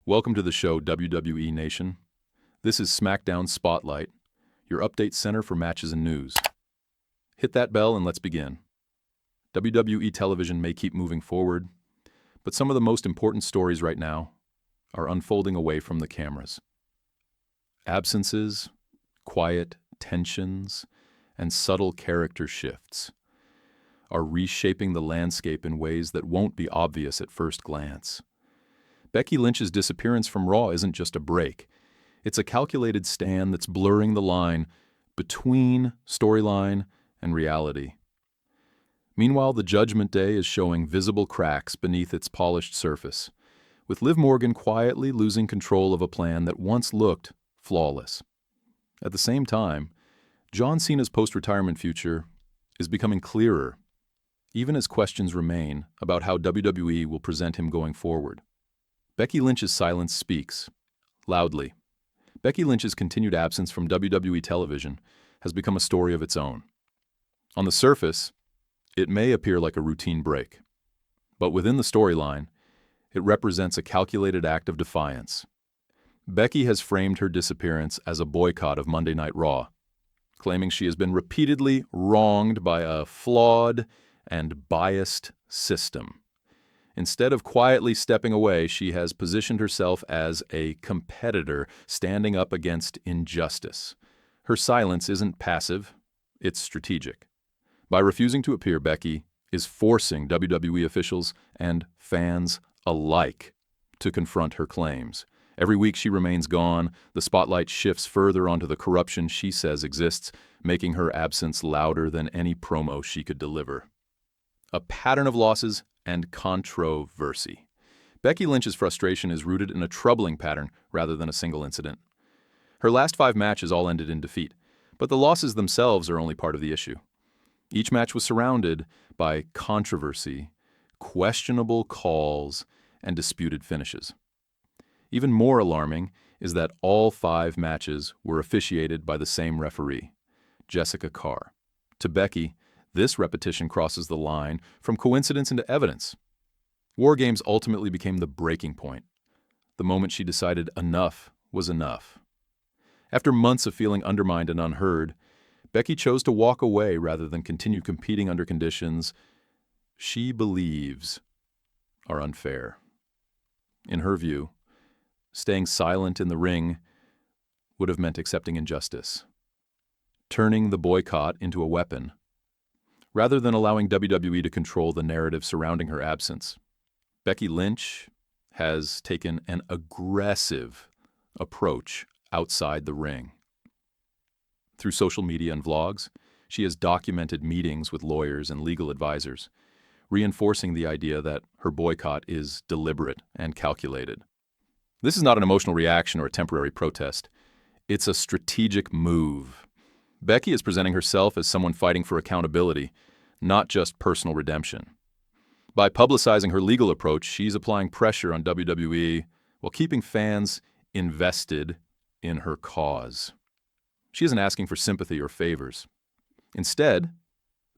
Welcome to the show, WWE Nation. This is SmackDown Spotlight, your update center for matches and news. Hit that bell and let's begin. WWE television may keep moving forward, but some of the most important stories right now are unfolding away from the cameras. Absences, quiet tensions, and subtle character shifts are reshaping the landscape in ways that won't be obvious at first glance. Becky Lynch's disappearance from Raw isn't just a break. It's a calculated stand that's blurring the line between storyline and reality. Meanwhile, the Judgment Day is showing visible cracks beneath its polished surface, with Liv Morgan quietly losing control of a plan that once looked flawless. At the same time, John Cena's post-retirement future is becoming clearer, even as questions remain about how WWE will present him going forward. Becky Lynch's silence speaks loudly. Becky Lynch's continued absence from WWE television has become a story of its own. On the surface, it may appear like a routine break, but within the storyline, it represents a calculated act of defiance. Becky has framed her disappearance as a boycott of Monday Night Raw, claiming she has been repeatedly wronged by a flawed and biased system. Instead of quietly stepping away, she has positioned herself as a competitor standing up against injustice. Her silence isn't passive, it's strategic. By refusing to appear, Becky is forcing WWE officials and fans alike to confront her claims. Every week she remains gone, the spotlight shifts further onto the corruption she says exists, making her absence louder than any promo she could deliver. A pattern of losses and controversy. Becky Lynch's frustration is rooted in a troubling pattern rather than a single incident. Her last 5 matches all ended in defeat, but the losses themselves are only part of the issue. Each match was surrounded by controversy, questionable calls, and disputed finishes. Even more alarming is that all 5 matches were officiated by the same referee, Jessica Carr. To Becky, this repetition crosses the line from coincidence into evidence. War Games ultimately became the breaking point, the moment she decided enough was enough. After months of feeling undermined and unheard, Becky chose to walk away rather than continue competing under conditions she believes are unfair. In her view, staying silent in the ring would have meant accepting injustice, turning the boycott into a weapon, rather than allowing WWE to control the narrative surrounding her absence. Becky Lynch has taken an aggressive approach outside the ring. Through social media and vlogs, she has documented meetings with lawyers and legal advisors, reinforcing the idea that her boycott is deliberate and calculated. This is not an emotional reaction or a temporary protest. It's a strategic move. Becky is presenting herself as someone fighting for accountability, not just personal redemption. By publicizing her legal approach, she's applying pressure on WWE while keeping fans invested in her cause. She isn't asking for sympathy or favors. Instead,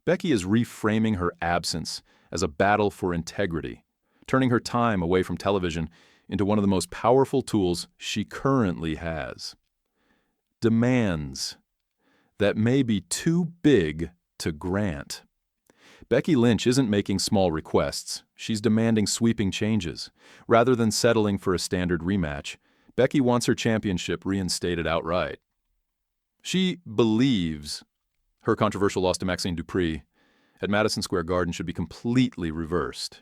Becky is reframing her absence as a battle for integrity, turning her time away from television into one of the most powerful tools she currently has. Demands that may be too big to grant. Becky Lynch isn't making small requests, she's demanding sweeping changes. Rather than settling for a standard rematch, Becky wants her championship reinstated outright. She believes her controversial loss to Maxine Dupree at Madison Square Garden should be completely reversed.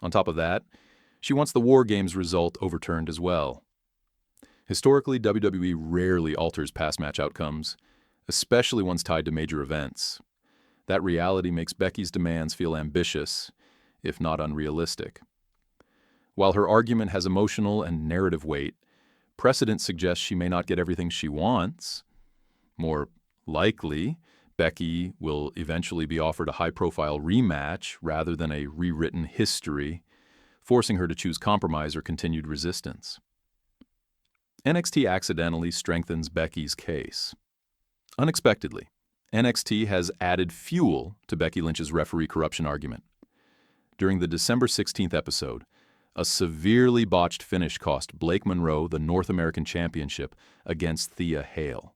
On top of that, she wants the War Games result overturned as well. Historically, WWE rarely alters past match outcomes, especially ones tied to major events. That reality makes Becky's demands feel ambitious, if not unrealistic. While her argument has emotional and narrative weight, precedent suggests she may not get everything she wants. More likely, Becky will eventually be offered a high-profile rematch rather than a rewritten history, forcing her to choose compromise or continued resistance. NXT accidentally strengthens Becky's case. Unexpectedly, NXT has added fuel to Becky Lynch's referee corruption argument. During the December 16th episode, A severely botched finish cost Blake Monroe the North American Championship against Thea Hale.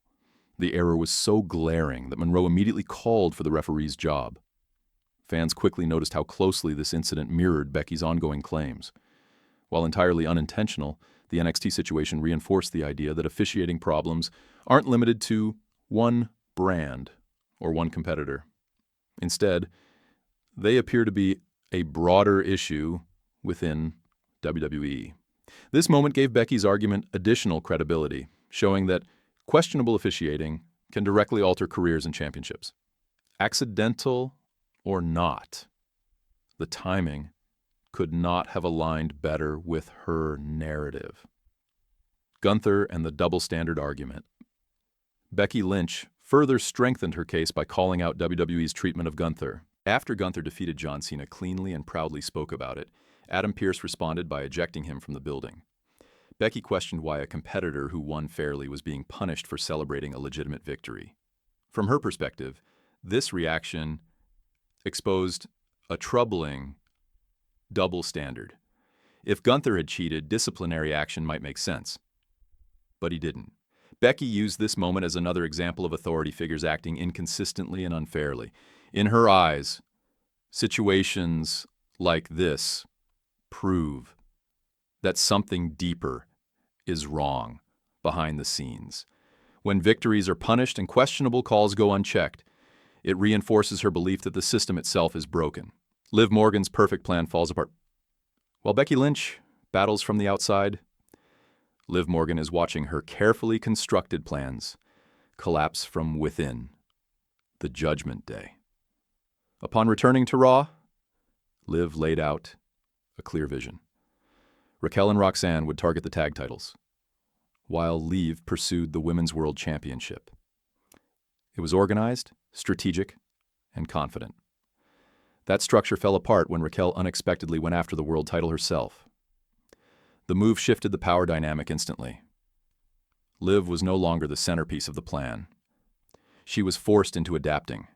The error was so glaring that Monroe immediately called for the referee's job. Fans quickly noticed how closely this incident mirrored Becky's ongoing claims. While entirely unintentional, the NXT situation reinforced the idea that officiating problems aren't limited to one brand or one competitor. Instead, they appear to be a broader issue within WWE. This moment gave Becky's argument additional credibility, showing that questionable officiating can directly alter careers and championships. Accidental or not, the timing could not have aligned better with her narrative. Gunther and the double standard argument. Becky Lynch further strengthened her case by calling out WWE's treatment of Gunther. After Gunther defeated John Cena cleanly and proudly spoke about it, Adam Pearce responded by ejecting him from the building. Becky questioned why a competitor who won fairly was being punished for celebrating a legitimate victory. From her perspective, this reaction exposed a troubling double standard. If Gunther had cheated, disciplinary action might make sense. But he didn't. Becky used this moment as another example of authority figures acting inconsistently and unfairly. In her eyes, situations like this prove that something deeper is wrong behind the scenes. When victories are punished and questionable calls go unchecked, it reinforces her belief that the system itself is broken. Liv Morgan's perfect plan falls apart. While Becky Lynch battles from the outside, Liv Morgan is watching her carefully constructed plans collapse from within. The Judgment Day. Upon returning to Raw, Liv laid out a clear vision. Raquel and Roxanne would target the tag titles, while Liv pursued the Women's World Championship. It was organized, strategic, and confident. That structure fell apart when Raquel unexpectedly went after the world title herself. The move shifted the power dynamic instantly. Liv was no longer the centerpiece of the plan. She was forced into adapting.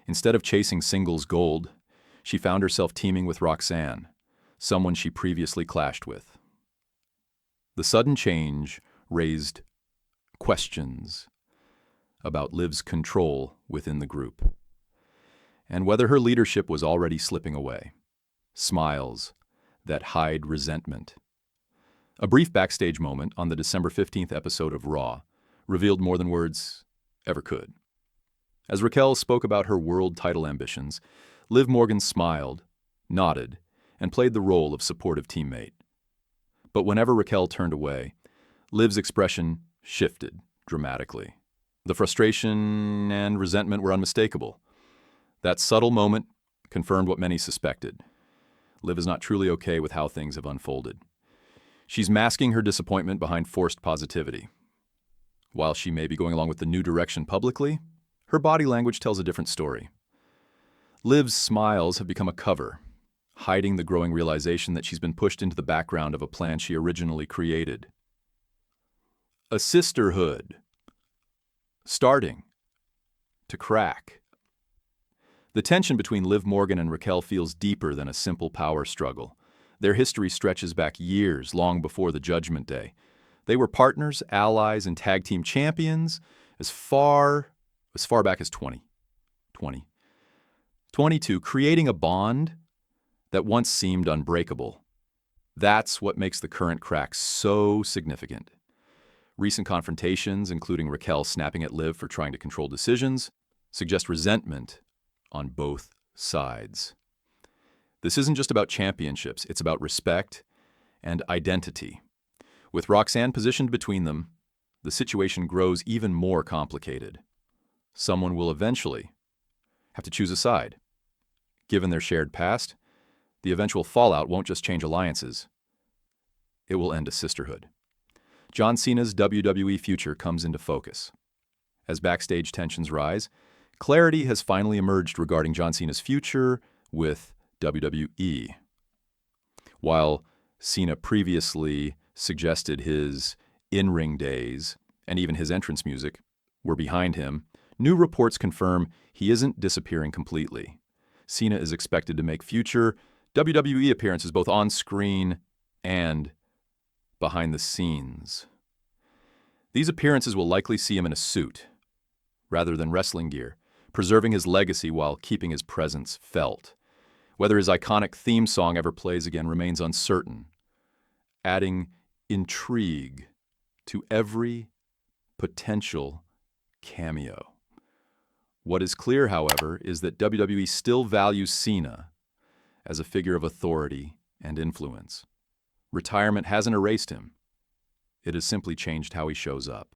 Instead of chasing singles gold, she found herself teaming with Roxanne, someone she previously clashed with. The sudden change raised questions about Liv's control within the group, and whether her leadership was already slipping away. Smiles that hide resentment. A brief backstage moment on the December 15th episode of Raw revealed more than words ever could. As Raquel spoke about her world title ambitions, Liv Morgan smiled, nodded, and played the role of supportive teammate. But whenever Raquel turned away, Liv's expression shifted dramatically. The frustration and resentment were unmistakable. That subtle moment confirmed what many suspected. Liv is not truly okay with how things have unfolded. She's masking her disappointment behind forced positivity. While she may be going along with the new direction publicly, her body language tells a different story. Liv's smiles have become a cover, hiding the growing realization that she's been pushed into the background of a plan she originally created. A sisterhood starting to crack. The tension between Liv Morgan and Raquel feels deeper than a simple power struggle. Their history stretches back years, long before the Judgment Day. They were partners, allies, and tag team champions as far back as 22, creating a bond that once seemed unbreakable. That's what makes the current crack so significant. Recent confrontations, including Raquel snapping at Liv for trying to control decisions, suggest resentment on both sides. This isn't just about championships, it's about respect and identity. With Roxanne positioned between them, the situation grows even more complicated. Someone will eventually have to choose a side. Given their shared past, the eventual fallout won't just change alliances, it will end a sisterhood. John Cena's WWE future comes into focus. As backstage tensions rise, clarity has finally emerged regarding John Cena's future with WWE. While Cena previously suggested his in-ring days and even his entrance music were behind him, new reports confirm he isn't disappearing completely. Cena is expected to make future WWE appearances both on screen and behind the scenes. These appearances will likely see him in a suit, rather than wrestling gear, preserving his legacy while keeping his presence felt. Whether his iconic theme song ever plays again remains uncertain, adding intrigue to every potential cameo. What is clear, however, is that WWE still values Cena as a figure of authority and influence. Retirement hasn't erased him. It has simply changed how he shows up.